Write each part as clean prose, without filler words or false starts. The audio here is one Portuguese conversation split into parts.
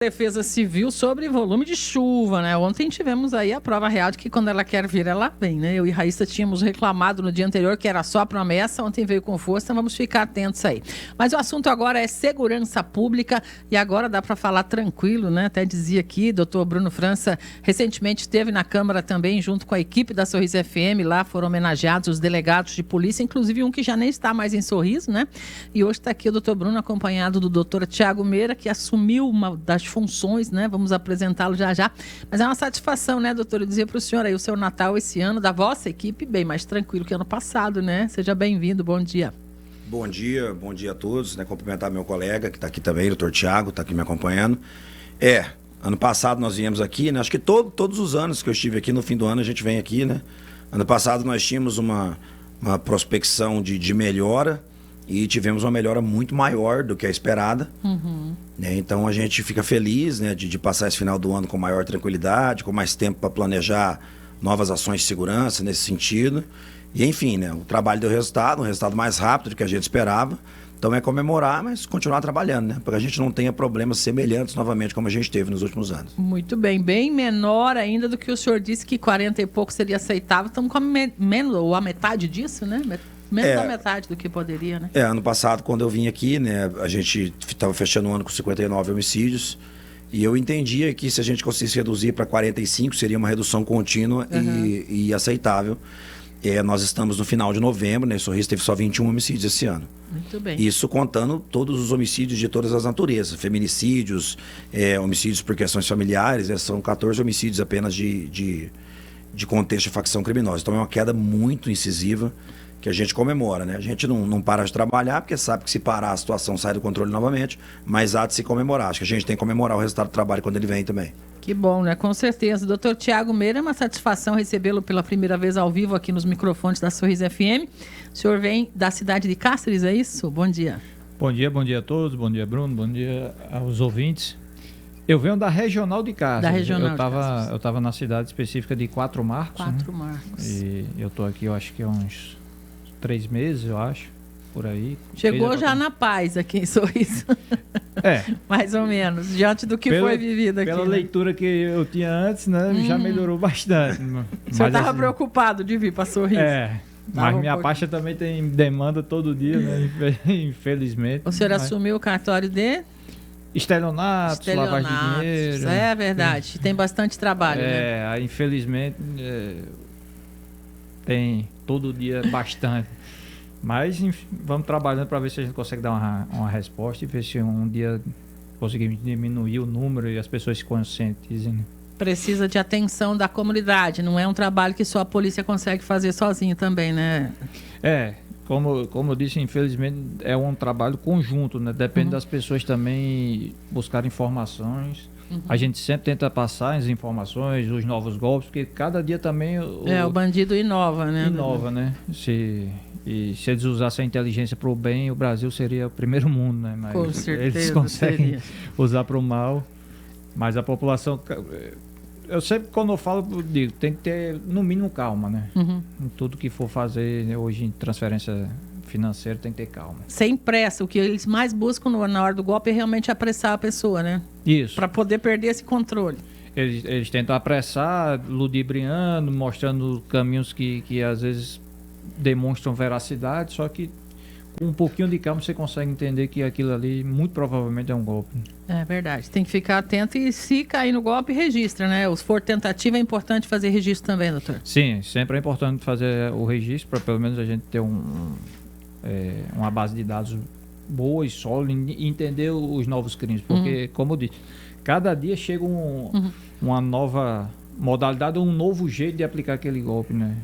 Defesa Civil sobre volume de chuva, né? Ontem tivemos aí a prova real de que quando ela quer vir, ela vem, né? Eu e Raíssa tínhamos reclamado no dia anterior que era só promessa, ontem veio com força, então vamos ficar atentos aí. Mas o assunto agora é segurança pública e agora dá para falar tranquilo, né? Até dizia aqui, doutor Bruno França, recentemente esteve na Câmara também, junto com a equipe da Sorriso FM, lá foram homenageados os delegados de polícia, inclusive um que já nem está mais em Sorriso, né? E hoje está aqui o doutor Bruno, acompanhado do doutor Tiago Meira, que assumiu uma das funções, né? Vamos apresentá-lo já já. Mas é uma satisfação, né, doutor? Eu dizia para o senhor aí, o seu Natal esse ano, da vossa equipe, bem mais tranquilo que ano passado, né? Seja bem-vindo, bom dia. Bom dia a todos, né? Cumprimentar meu colega que está aqui também, o doutor Tiago, está aqui me acompanhando. Ano passado nós viemos aqui, né? Acho que todos os anos que eu estive aqui, no fim do ano a gente vem aqui, né? Ano passado nós tínhamos uma prospecção de melhora e tivemos uma melhora muito maior do que a esperada. Né? Então a gente fica feliz, né, de passar esse final do ano com maior tranquilidade, com mais tempo para planejar novas ações de segurança nesse sentido. E enfim, né, o trabalho deu resultado, um resultado mais rápido do que a gente esperava. Então é comemorar, mas continuar trabalhando, né? Para que a gente não tenha problemas semelhantes novamente como a gente teve nos últimos anos. Muito bem, bem menor ainda do que o senhor disse que 40 e pouco seria aceitável. Estamos com menos, ou a metade disso, né? Menos da metade do que poderia, né? Ano passado, quando eu vim aqui, né, a gente estava fechando o ano com 59 homicídios e eu entendia que se a gente conseguisse reduzir para 45, seria uma redução contínua e aceitável. Nós estamos no final de novembro, né? Sorriso teve só 21 homicídios esse ano. Muito bem. Isso contando todos os homicídios de todas as naturezas, feminicídios, homicídios por questões familiares, são 14 homicídios apenas de contexto de facção criminosa. Então é uma queda muito incisiva que a gente comemora, né? A gente não para de trabalhar, porque sabe que se parar a situação sai do controle novamente, mas há de se comemorar. Acho que a gente tem que comemorar o resultado do trabalho quando ele vem também. Que bom, né? Com certeza. Doutor Tiago Meira, é uma satisfação recebê-lo pela primeira vez ao vivo aqui nos microfones da Sorriso FM. O senhor vem da cidade de Cáceres, é isso? Bom dia. Bom dia a todos, bom dia Bruno, bom dia aos ouvintes. Eu venho da Regional de Cáceres. Da Regional de Cáceres. Eu estava na cidade específica de Quatro Marcos. Quatro Marcos. E eu estou aqui, eu acho que há uns 3 meses, eu acho, por aí. Chegou já na paz aqui em Sorriso. Mais ou menos, diante do que foi vivido aqui. Pela leitura que eu tinha antes, né, já melhorou bastante. O senhor estava preocupado de vir para Sorriso? Mas minha pasta também tem demanda todo dia, né, infelizmente. O senhor assumiu o cartório de? Estelionatos, lavagem de dinheiro. É verdade, tem bastante trabalho, né? Infelizmente, tem todo dia bastante. Mas enfim, vamos trabalhando para ver se a gente consegue dar uma resposta e ver se um dia conseguimos diminuir o número e as pessoas se conscientizem. Precisa de atenção da comunidade, não é um trabalho que só a polícia consegue fazer sozinho também, né? Como eu disse, infelizmente é um trabalho conjunto, né? Depende das pessoas também buscar informações. A gente sempre tenta passar as informações, os novos golpes, porque cada dia também... o bandido inova, né? Inova, né? Se eles usassem a inteligência para o bem, o Brasil seria o primeiro mundo, né? Mas com certeza eles conseguem usar para o mal. Mas a população... Eu sempre, quando eu falo, digo, tem que ter, no mínimo, calma, né? Em tudo que for fazer hoje em transferência financeira, tem que ter calma. Sem pressa. O que eles mais buscam na hora do golpe é realmente apressar a pessoa, né? Isso. Para poder perder esse controle. Eles tentam apressar, ludibriando, mostrando caminhos que às vezes demonstram veracidade, só que com um pouquinho de calma você consegue entender que aquilo ali muito provavelmente é um golpe. É verdade. Tem que ficar atento e se cair no golpe, registra, né? Se for tentativa, é importante fazer registro também, doutor? Sim, sempre é importante fazer o registro para pelo menos a gente ter uma base de dados boa e sólida e entender os novos crimes. Porque, como eu disse, cada dia chega uma nova modalidade, um novo jeito de aplicar aquele golpe, né?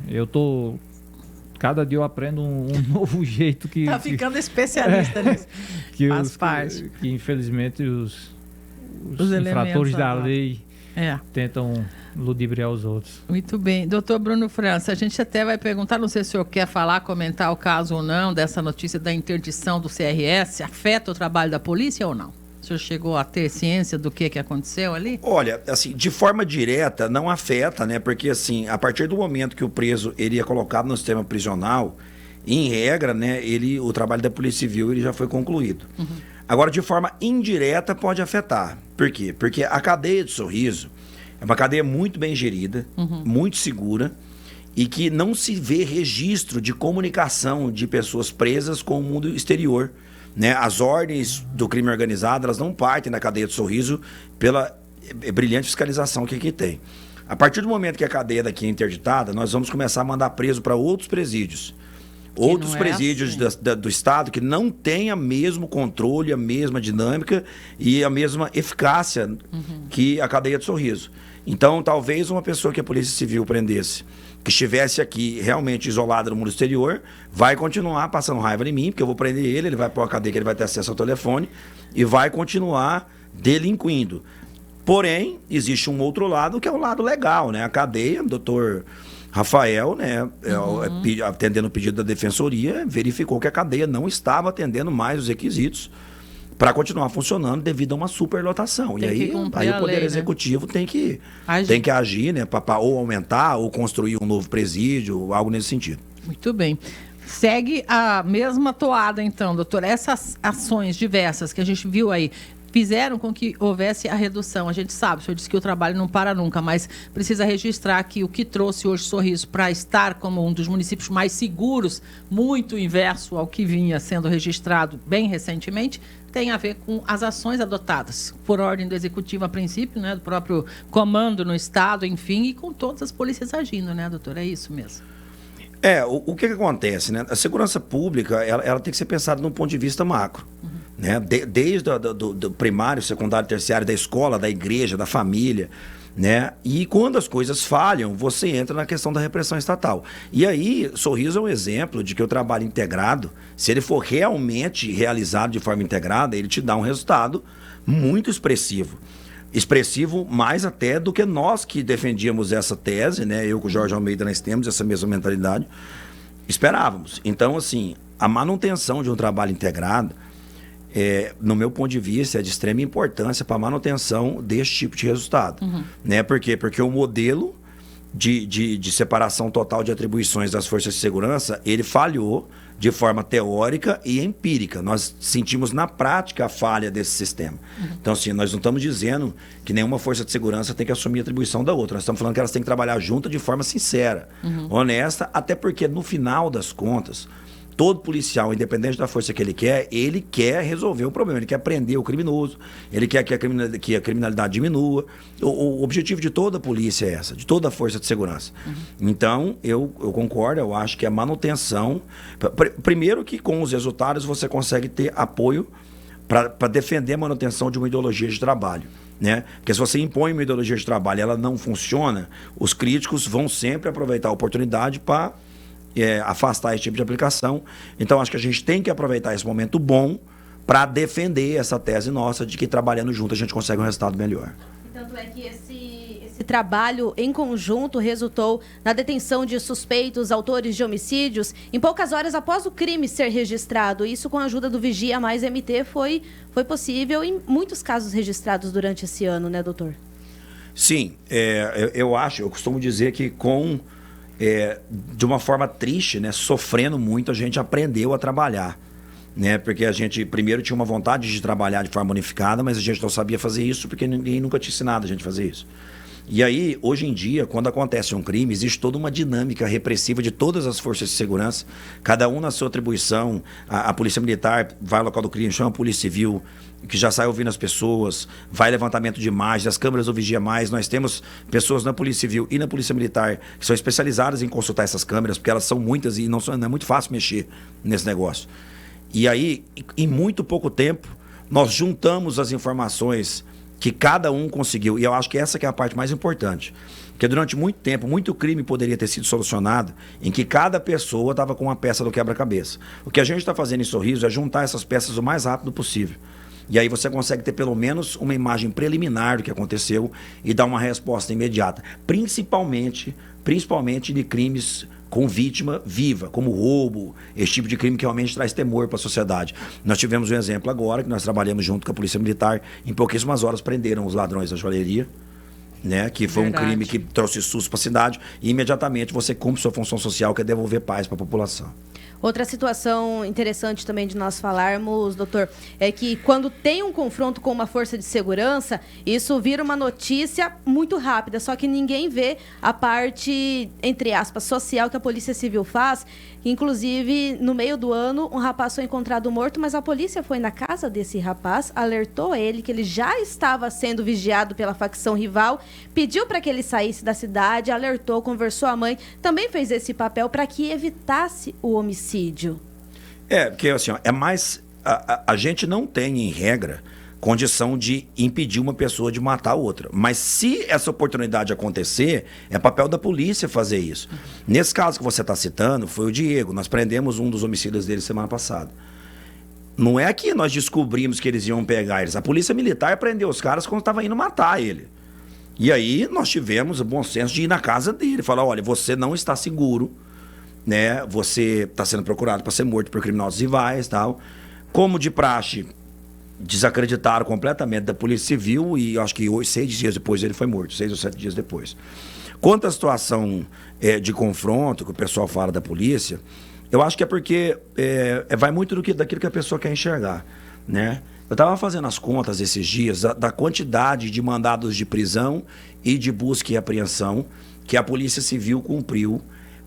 Cada dia eu aprendo um novo jeito que... Tá ficando especialista nisso. Que infelizmente os infratores da lei tentam ludibriar os outros. Muito bem. Doutor Bruno França, a gente até vai perguntar, não sei se o senhor quer falar, comentar o caso ou não, dessa notícia da interdição do CRS, afeta o trabalho da polícia ou não? O senhor chegou a ter ciência do que aconteceu ali? Olha, assim, de forma direta não afeta, né? Porque, assim, a partir do momento que o preso ele é colocado no sistema prisional, em regra, né, o trabalho da Polícia Civil ele já foi concluído. Agora, de forma indireta, pode afetar. Por quê? Porque a cadeia de Sorriso é uma cadeia muito bem gerida, muito segura, e que não se vê registro de comunicação de pessoas presas com o mundo exterior, né? As ordens do crime organizado, elas não partem da cadeia de Sorriso pela brilhante fiscalização que aqui tem. A partir do momento que a cadeia daqui é interditada, nós vamos começar a mandar preso para outros presídios. Outros presídios do Estado que não têm o mesmo controle, a mesma dinâmica e a mesma eficácia que a cadeia de Sorriso. Então, talvez uma pessoa que a Polícia Civil prendesse, que estivesse aqui realmente isolada no mundo exterior, vai continuar passando raiva em mim, porque eu vou prender ele, ele vai para uma cadeia que ele vai ter acesso ao telefone e vai continuar delinquindo. Porém, existe um outro lado, que é o lado legal, né? A cadeia, o doutor Rafael, né, atendendo o pedido da Defensoria, verificou que a cadeia não estava atendendo mais os requisitos para continuar funcionando devido a uma superlotação. E aí o Poder Executivo tem que agir, né, para ou aumentar ou construir um novo presídio, algo nesse sentido. Muito bem. Segue a mesma toada, então, doutor. Essas ações diversas que a gente viu aí fizeram com que houvesse a redução. A gente sabe, o senhor disse que o trabalho não para nunca, mas precisa registrar que o que trouxe hoje Sorriso para estar como um dos municípios mais seguros, muito inverso ao que vinha sendo registrado bem recentemente, tem a ver com as ações adotadas por ordem do Executivo a princípio, né, do próprio comando no Estado, enfim, e com todas as polícias agindo, né, doutor? É isso mesmo. O que acontece, né? A segurança pública, ela tem que ser pensada num ponto de vista macro. Né? Desde do primário, secundário, terciário, da escola, da igreja, da família, né? E quando as coisas falham, você entra na questão da repressão estatal. E aí, Sorriso é um exemplo de que o trabalho integrado, se ele for realmente realizado de forma integrada, ele te dá um resultado muito expressivo. Expressivo mais até do que nós que defendíamos essa tese, né? Eu com o Jorge Almeida, nós temos essa mesma mentalidade, esperávamos. Então, assim, a manutenção de um trabalho integrado, no meu ponto de vista, é de extrema importância para a manutenção desse tipo de resultado. Né? Por quê? Porque o modelo de separação total de atribuições das forças de segurança, ele falhou de forma teórica e empírica. Nós sentimos na prática a falha desse sistema. Então, assim, nós não estamos dizendo que nenhuma força de segurança tem que assumir a atribuição da outra. Nós estamos falando que elas têm que trabalhar juntas de forma sincera, honesta, até porque, no final das contas, todo policial, independente da força que ele quer resolver o problema, ele quer prender o criminoso, ele quer que a criminalidade diminua. O objetivo de toda a polícia é essa, de toda a força de segurança. Então, eu concordo, eu acho que a manutenção... Primeiro que com os resultados você consegue ter apoio para defender a manutenção de uma ideologia de trabalho. Né? Porque se você impõe uma ideologia de trabalho e ela não funciona, os críticos vão sempre aproveitar a oportunidade para afastar esse tipo de aplicação. Então, acho que a gente tem que aproveitar esse momento bom para defender essa tese nossa de que trabalhando junto a gente consegue um resultado melhor. Tanto é que esse trabalho em conjunto resultou na detenção de suspeitos, autores de homicídios, em poucas horas após o crime ser registrado. Isso com a ajuda do Vigia Mais MT foi possível em muitos casos registrados durante esse ano, né, doutor? Sim, eu costumo dizer que de uma forma triste, né, sofrendo muito, a gente aprendeu a trabalhar, né, porque a gente primeiro tinha uma vontade de trabalhar de forma unificada, mas a gente não sabia fazer isso porque ninguém nunca tinha ensinado a gente a fazer isso. E aí, hoje em dia, quando acontece um crime, existe toda uma dinâmica repressiva de todas as forças de segurança, cada um na sua atribuição. A Polícia Militar vai ao local do crime, chama a Polícia Civil, que já sai ouvindo as pessoas, vai levantamento de imagens, as câmeras do Vigia Mais. Nós temos pessoas na Polícia Civil e na Polícia Militar que são especializadas em consultar essas câmeras, porque elas são muitas e não é muito fácil mexer nesse negócio. E aí, em muito pouco tempo, nós juntamos as informações que cada um conseguiu. E eu acho que essa que é a parte mais importante. Porque durante muito tempo, muito crime poderia ter sido solucionado em que cada pessoa estava com uma peça do quebra-cabeça. O que a gente está fazendo em Sorriso é juntar essas peças o mais rápido possível. E aí você consegue ter pelo menos uma imagem preliminar do que aconteceu e dar uma resposta imediata. Principalmente de crimes com vítima viva, como roubo, esse tipo de crime que realmente traz temor para a sociedade. Nós tivemos um exemplo agora, que nós trabalhamos junto com a Polícia Militar, em pouquíssimas horas prenderam os ladrões da joalheria, né? Que foi Verdade. um crime que trouxe susto para a cidade e imediatamente você cumpre sua função social, que é devolver paz para a população. Outra situação interessante também de nós falarmos, doutor, é que quando tem um confronto com uma força de segurança, isso vira uma notícia muito rápida, só que ninguém vê a parte, entre aspas, social que a Polícia Civil faz. Inclusive, no meio do ano, um rapaz foi encontrado morto, mas a polícia foi na casa desse rapaz, alertou ele que ele já estava sendo vigiado pela facção rival, pediu para que ele saísse da cidade, alertou, conversou a mãe, também fez esse papel para que evitasse o homicídio. Porque assim, ó, é mais... A gente não tem, em regra, condição de impedir uma pessoa de matar outra. Mas se essa oportunidade acontecer, é papel da polícia fazer isso. Nesse caso que você está citando, foi o Diego. Nós prendemos um dos homicídios dele semana passada. Não é que nós descobrimos que eles iam pegar eles. A polícia militar prendeu os caras quando estava indo matar ele. E aí nós tivemos o bom senso de ir na casa dele. Falar, olha, você não está seguro, né? Você está sendo procurado para ser morto por criminosos rivais e tal. Como de praxe, desacreditaram completamente da Polícia Civil e acho que 6 dias depois ele foi morto, 6 ou 7 dias depois. Quanto à situação de confronto que o pessoal fala da polícia, eu acho que é porque vai muito daquilo que a pessoa quer enxergar, né? Eu estava fazendo as contas esses dias da quantidade de mandados de prisão e de busca e apreensão que a Polícia Civil cumpriu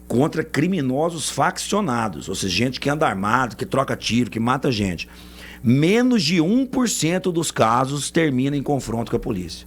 contra criminosos faccionados, ou seja, gente que anda armado, que troca tiro, que mata gente. Menos de 1% dos casos termina em confronto com a polícia.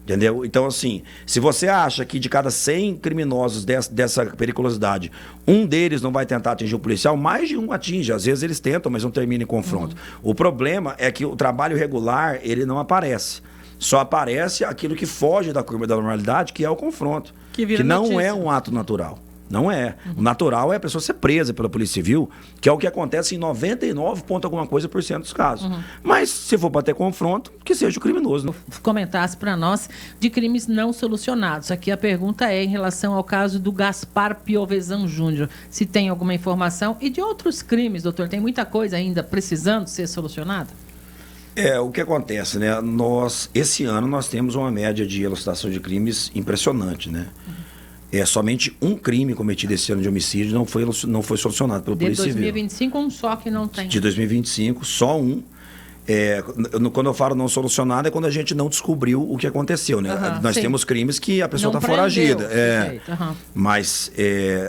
Entendeu? Então, assim, se você acha que de cada 100 criminosos dessa periculosidade, um deles não vai tentar atingir o policial, mais de um atinge. Às vezes eles tentam, mas não terminam em confronto. O problema é que o trabalho regular, ele não aparece. Só aparece aquilo que foge da curva da normalidade, que é o confronto. Que não notícia. É um ato natural. Não é. O natural é a pessoa ser presa pela Polícia Civil, que é o que acontece em 99 ponto alguma coisa por cento dos casos. Mas, se for para ter confronto, que seja o criminoso. Né? Comentasse para nós de crimes não solucionados. Aqui a pergunta é em relação ao caso do Gaspar Piovesan Júnior. Se tem alguma informação. E de outros crimes, doutor, tem muita coisa ainda precisando ser solucionada? O que acontece, né? Esse ano nós temos uma média de elucidação de crimes impressionante, né? Somente um crime cometido esse ano de homicídio não foi solucionado pela Polícia Civil. De 2025, um só que não tem. De 2025, só um. Quando eu falo não solucionado, é quando a gente não descobriu o que aconteceu, né? Nós temos crimes que a pessoa está foragida. Mas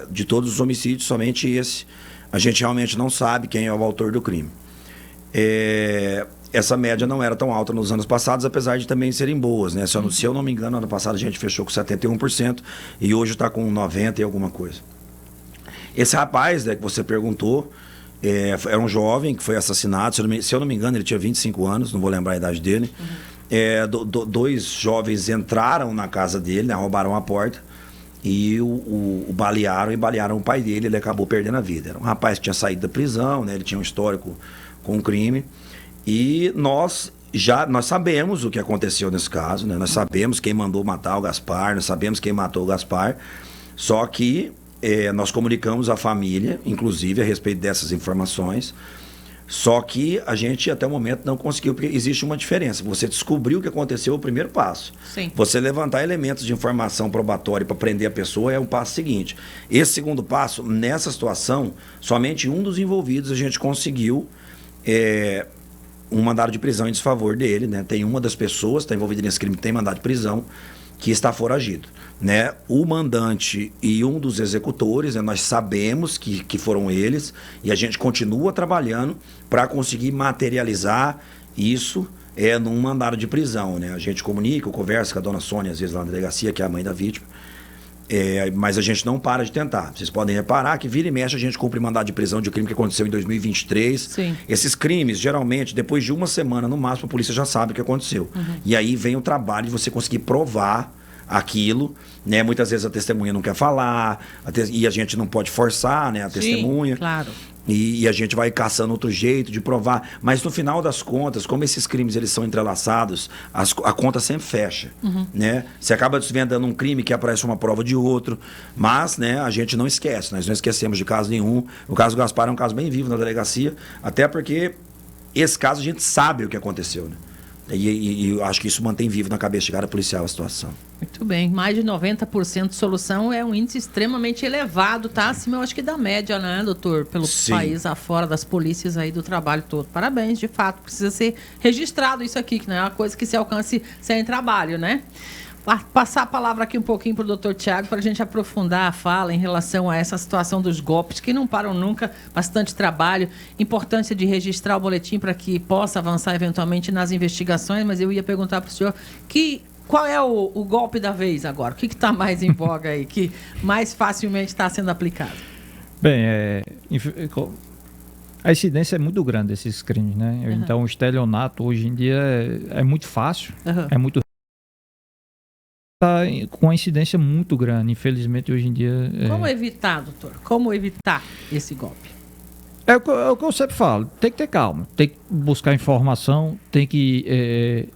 de todos os homicídios, somente esse, a gente realmente não sabe quem é o autor do crime. Essa média não era tão alta nos anos passados, apesar de também serem boas, né? Se eu não me engano, ano passado a gente fechou com 71% e hoje está com 90% e alguma coisa. Esse rapaz, né, que você perguntou, era um jovem que foi assassinado, se eu não me engano, ele tinha 25 anos, não vou lembrar a idade dele. Dois jovens entraram na casa dele, né, roubaram a porta e o balearam e balearam o pai dele, ele acabou perdendo a vida. Era um rapaz que tinha saído da prisão, né, ele tinha um histórico com crime. E nós sabemos o que aconteceu nesse caso, né? Nós sabemos quem mandou matar o Gaspar, nós sabemos quem matou o Gaspar, só que nós comunicamos à família, inclusive, a respeito dessas informações, só que a gente até o momento não conseguiu, porque existe uma diferença. Você descobriu o que aconteceu, é o primeiro passo. Sim. Você levantar elementos de informação probatória para prender a pessoa é o passo seguinte. Esse segundo passo, nessa situação, somente um dos envolvidos a gente conseguiu um mandado de prisão em desfavor dele, né? Tem uma das pessoas que está envolvida nesse crime, tem mandado de prisão, que está foragido, né? O mandante e um dos executores, né? Nós sabemos que foram eles e a gente continua trabalhando para conseguir materializar isso num mandado de prisão, né? A gente comunica, conversa com a dona Sônia, às vezes lá na delegacia, que é a mãe da vítima, mas a gente não para de tentar. Vocês podem reparar que vira e mexe a gente cumpre mandado de prisão de crime que aconteceu em 2023. Sim. Esses crimes, geralmente, depois de uma semana, no máximo, a polícia já sabe o que aconteceu. E aí vem o trabalho de você conseguir provar aquilo, né? Muitas vezes a testemunha não quer falar, e a gente não pode forçar, né, a testemunha. Sim, claro. E a gente vai caçando outro jeito de provar. Mas no final das contas, como esses crimes eles são entrelaçados, a conta sempre fecha. Né? Você acaba desvendando um crime que aparece uma prova de outro. Mas, né, a gente não esquece. Nós não esquecemos de caso nenhum. O caso do Gaspar é um caso bem vivo na delegacia. Até porque esse caso a gente sabe o que aconteceu. Né? E eu acho que isso mantém vivo na cabeça de cada policial a situação. Muito bem. Mais de 90% de solução é um índice extremamente elevado, tá? Acima, eu acho que da média, né, doutor? Pelo Sim. país afora, das polícias aí do trabalho todo. Parabéns, de fato. Precisa ser registrado isso aqui, que não é uma coisa que se alcance sem trabalho, né? Passar a palavra aqui um pouquinho para o doutor Tiago, para a gente aprofundar a fala em relação a essa situação dos golpes, que não param nunca, bastante trabalho, importância de registrar o boletim para que possa avançar eventualmente nas investigações, mas eu ia perguntar para o senhor qual é o golpe da vez agora? O que está mais em voga aí, que mais facilmente está sendo aplicado? Bem, a incidência é muito grande desses crimes, né? Uhum. Então, o estelionato hoje em dia é muito fácil, é muito com uma incidência muito grande. Infelizmente, hoje em dia... Como evitar, doutor? Como evitar esse golpe? É o que eu sempre falo. Tem que ter calma. Tem que buscar informação. Tem que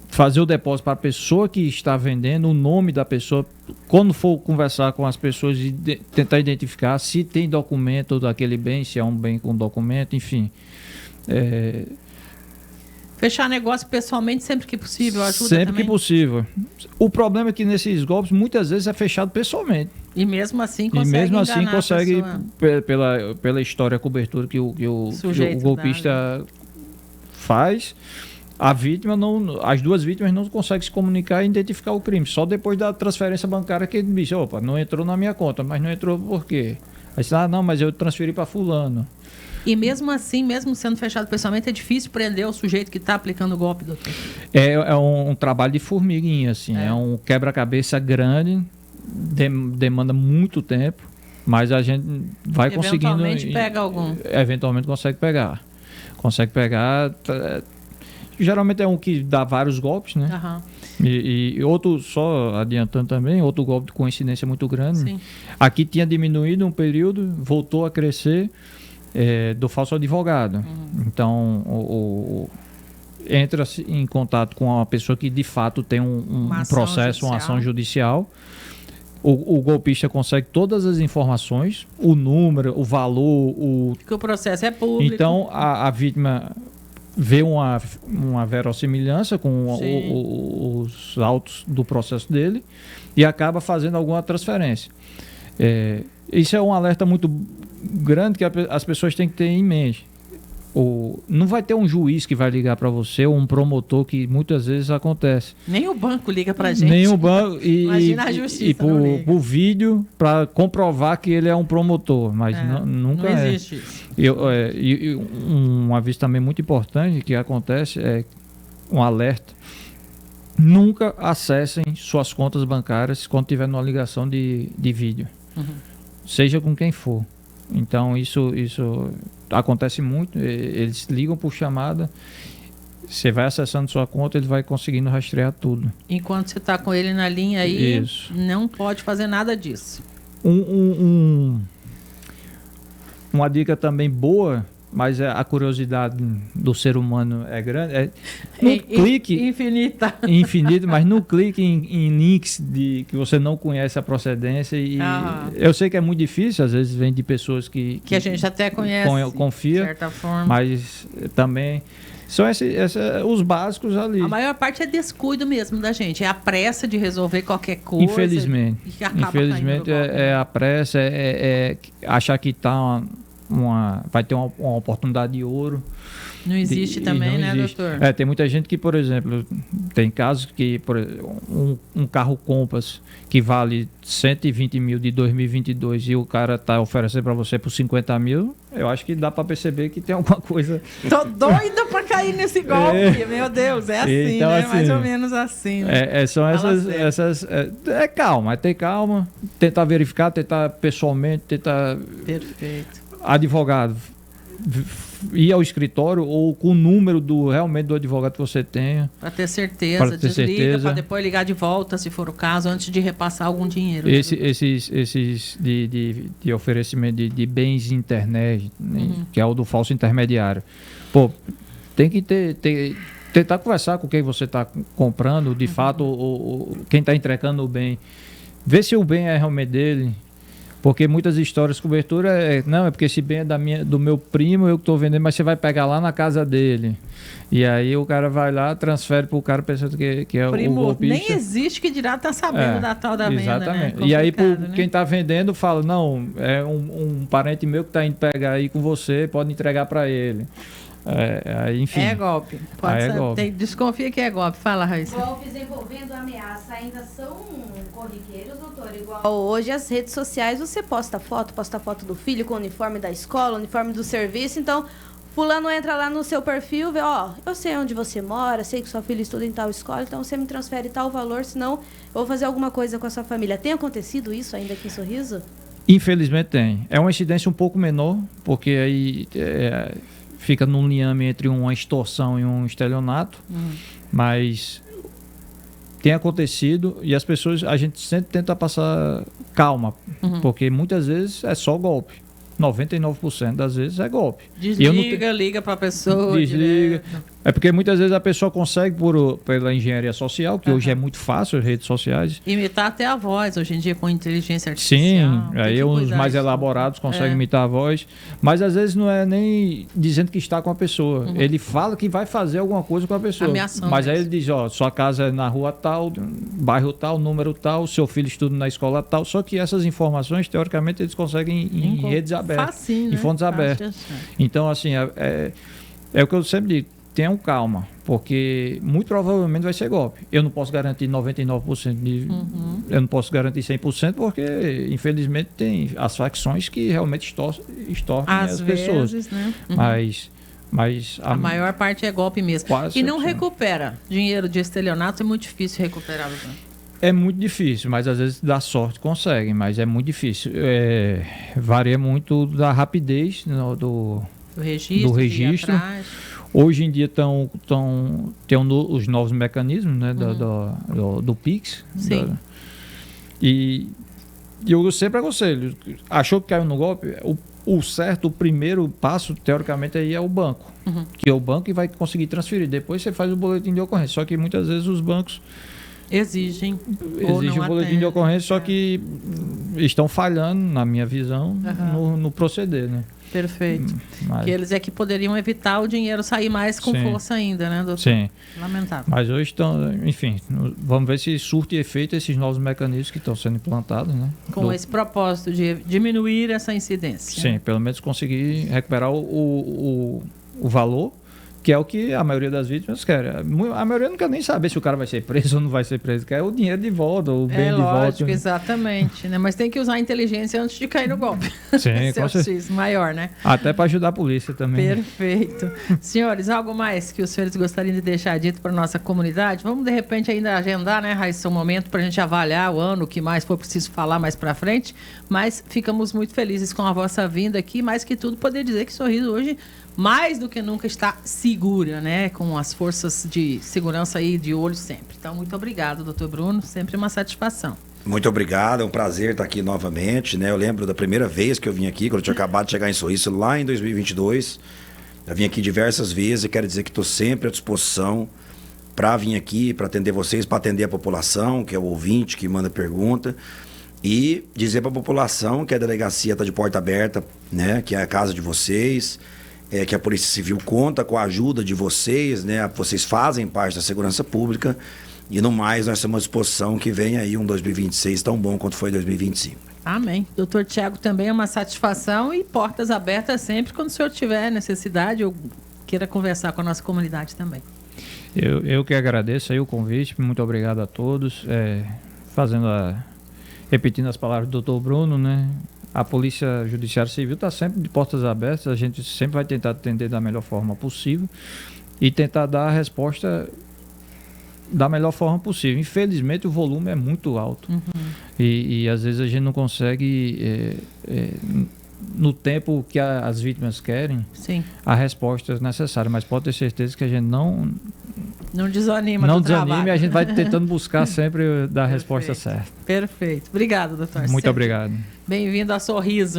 fazer o depósito para a pessoa que está vendendo, o nome da pessoa. Quando for conversar com as pessoas, tentar identificar se tem documento daquele bem, se é um bem com documento, enfim. Fechar negócio pessoalmente sempre que possível ajuda sempre também? Que possível. O problema é que nesses golpes muitas vezes é fechado pessoalmente. E mesmo assim consegue pela história, a cobertura que o golpista faz, a vítima as duas vítimas não conseguem se comunicar e identificar o crime. Só depois da transferência bancária que ele diz, opa, não entrou na minha conta, mas não entrou por quê? Aí você não, mas eu transferi para fulano. E mesmo assim, mesmo sendo fechado pessoalmente, é difícil prender o sujeito que está aplicando o golpe, doutor? É um trabalho de formiguinha, assim. É um quebra-cabeça grande, demanda muito tempo, mas a gente vai conseguindo... Eventualmente pega algum. Eventualmente consegue pegar. Geralmente é um que dá vários golpes, né? Uhum. E outro, só adiantando também, outro golpe de coincidência muito grande. Sim. Aqui tinha diminuído um período, voltou a crescer... do falso advogado. Uhum. Então, entra em contato com uma pessoa que de fato tem um processo, uma ação judicial. O golpista consegue todas as informações, o número, o valor, que o processo é público. Então, a vítima vê uma verossimilhança com os autos do processo dele e acaba fazendo alguma transferência. Isso é um alerta muito grande que as pessoas têm que ter em mente. Não vai ter um juiz que vai ligar para você ou um promotor, que muitas vezes acontece. Nem o banco liga para a gente. Nem o banco. Imagina a justiça. E por vídeo para comprovar que ele é um promotor, mas nunca não existe isso. Um aviso também muito importante que acontece é um alerta. Nunca acessem suas contas bancárias quando tiver numa ligação de vídeo. Uhum. Seja com quem for. Então isso acontece muito. Eles ligam por chamada, você vai acessando sua conta, ele vai conseguindo rastrear tudo. Enquanto você está com ele na linha aí, não pode fazer nada disso. Uma dica também boa, mas a curiosidade do ser humano é grande. Clique infinito, mas não clique em links que você não conhece a procedência. Eu sei que é muito difícil, às vezes vem de pessoas que a gente até conhece, confia, de certa forma. Mas também são os básicos ali. A maior parte é descuido mesmo da gente, é a pressa de resolver qualquer coisa. Infelizmente é a pressa, achar que está vai ter uma oportunidade de ouro. Não existe também, né, doutor? Tem muita gente que, por exemplo, tem casos que um carro Compass que vale 120 mil de 2022 e o cara está oferecendo para você por 50 mil, eu acho que dá para perceber que tem alguma coisa... Tô doida para cair nesse golpe, meu Deus, é assim, então, né? Assim, mais ou menos assim. Né? São essas calma, ter calma, tentar verificar, tentar pessoalmente, Perfeito. Advogado, ir ao escritório ou com o número realmente do advogado que você tenha. Para ter certeza, desliga, para depois ligar de volta, se for o caso, antes de repassar algum dinheiro. Esses de oferecimento de bens de internet, que é o do falso intermediário. Tem que tentar conversar com quem você está comprando, de fato, quem está entregando o bem. Ver se o bem é realmente dele. Porque muitas histórias de cobertura não, é porque esse bem é do meu primo, eu que estou vendendo, mas você vai pegar lá na casa dele. E aí o cara vai lá, transfere para o cara pensando que é primo, o golpista. Nem existe que dirá tá sabendo da tal da venda, exatamente. né? E aí Né? quem está vendendo fala, não, é um parente meu que está indo pegar aí com você, pode entregar para ele. Enfim. É golpe. Pode ser, golpe. Desconfia que é golpe. Fala, Raíssa. Golpes envolvendo ameaça ainda são corriqueiros, doutor? Igual hoje as redes sociais, você posta foto do filho com o uniforme da escola, uniforme do serviço, então fulano entra lá no seu perfil, vê, eu sei onde você mora, sei que sua filha estuda em tal escola, então você me transfere tal valor, senão eu vou fazer alguma coisa com a sua família. Tem acontecido isso ainda aqui em Sorriso? Infelizmente tem. É uma incidência um pouco menor, porque aí fica num liame entre uma extorsão e um estelionato, mas tem acontecido e as pessoas, a gente sempre tenta passar calma, porque muitas vezes é só golpe. 99% das vezes é golpe. Desliga, liga para a pessoa. Desliga. Direto. É porque muitas vezes a pessoa consegue pela engenharia social, que hoje é muito fácil, as redes sociais. Imitar até a voz, hoje em dia com inteligência artificial. Sim, aí uns mais elaborados conseguem imitar a voz. Mas às vezes não é nem dizendo que está com a pessoa. Ele fala que vai fazer alguma coisa com a pessoa. Ameaçando mas aí mesmo. ele diz, sua casa é na rua tal, bairro tal, número tal, seu filho estuda na escola tal. Só que essas informações, teoricamente, eles conseguem em redes abertas, facinho, né? em fontes abertas. Então, assim, é o que eu sempre digo. Tenham calma, porque muito provavelmente vai ser golpe. Eu não posso garantir 99% eu não posso garantir 100%, porque infelizmente tem as facções que realmente extorquem as pessoas. Né? Mas a maior parte é golpe mesmo. Quase e não recupera. Dinheiro de estelionato é muito difícil recuperar. É muito difícil, mas às vezes dá sorte, conseguem, mas é muito difícil. Varia muito da rapidez do registro. Hoje em dia tem os novos mecanismos, né, do Pix. Sim. E eu sempre aconselho, achou que caiu no golpe, o primeiro passo, teoricamente, aí é o banco. Que é o banco que vai conseguir transferir. Depois você faz o boletim de ocorrência. Só que muitas vezes os bancos exigem o boletim de ocorrência, só que estão falhando, na minha visão, no proceder, né? Perfeito. Que eles que poderiam evitar o dinheiro sair mais com força ainda, né, doutor? Sim. Lamentável. Mas hoje estão, enfim, vamos ver se surte efeito esses novos mecanismos que estão sendo implantados, né? Com esse propósito de diminuir essa incidência. Sim, pelo menos conseguir recuperar o valor, que é o que a maioria das vítimas quer. A maioria não quer nem saber se o cara vai ser preso ou não vai ser preso. Quer o dinheiro de volta, o bem de volta. Lógico, exatamente. Né? Mas tem que usar a inteligência antes de cair no golpe. Sim, com certeza. Maior, né? Até para ajudar a polícia também. Perfeito. Senhores, algo mais que os senhores gostariam de deixar dito para nossa comunidade? Vamos, de repente, ainda agendar, né, Raíssa, um momento para a gente avaliar o ano, o que mais for preciso falar mais para frente. Mas ficamos muito felizes com a vossa vinda aqui. Mais que tudo, poder dizer que Sorriso hoje, mais do que nunca, está segura, né? Com as forças de segurança aí de olho sempre. Então, muito obrigado, doutor Bruno. Sempre uma satisfação. Muito obrigado, é um prazer estar aqui novamente, né? Eu lembro da primeira vez que eu vim aqui, quando eu tinha acabado de chegar em Sorriso, lá em 2022. Eu vim aqui diversas vezes e quero dizer que estou sempre à disposição para vir aqui, para atender vocês, para atender a população, que é o ouvinte que manda pergunta. E dizer para a população que a delegacia está de porta aberta, né? Que é a casa de vocês. Que a Polícia Civil conta com a ajuda de vocês, né? Vocês fazem parte da segurança pública e no mais nós temos à disposição que venha aí um 2026 tão bom quanto foi 2025. Amém. Doutor Tiago, também é uma satisfação e portas abertas sempre quando o senhor tiver necessidade ou queira conversar com a nossa comunidade também. Eu que agradeço aí o convite, muito obrigado a todos. Repetindo as palavras do doutor Bruno, né? A Polícia Judiciária Civil está sempre de portas abertas, a gente sempre vai tentar atender da melhor forma possível e tentar dar a resposta da melhor forma possível. Infelizmente, o volume é muito alto e às vezes a gente não consegue, no tempo que as vítimas querem, a resposta necessária, mas pode ter certeza que a gente não desanima do trabalho. Não desanime, a gente vai tentando buscar sempre dar a resposta certa. Perfeito. Obrigado, doutor. Muito obrigado. Bem-vindo a Sorriso.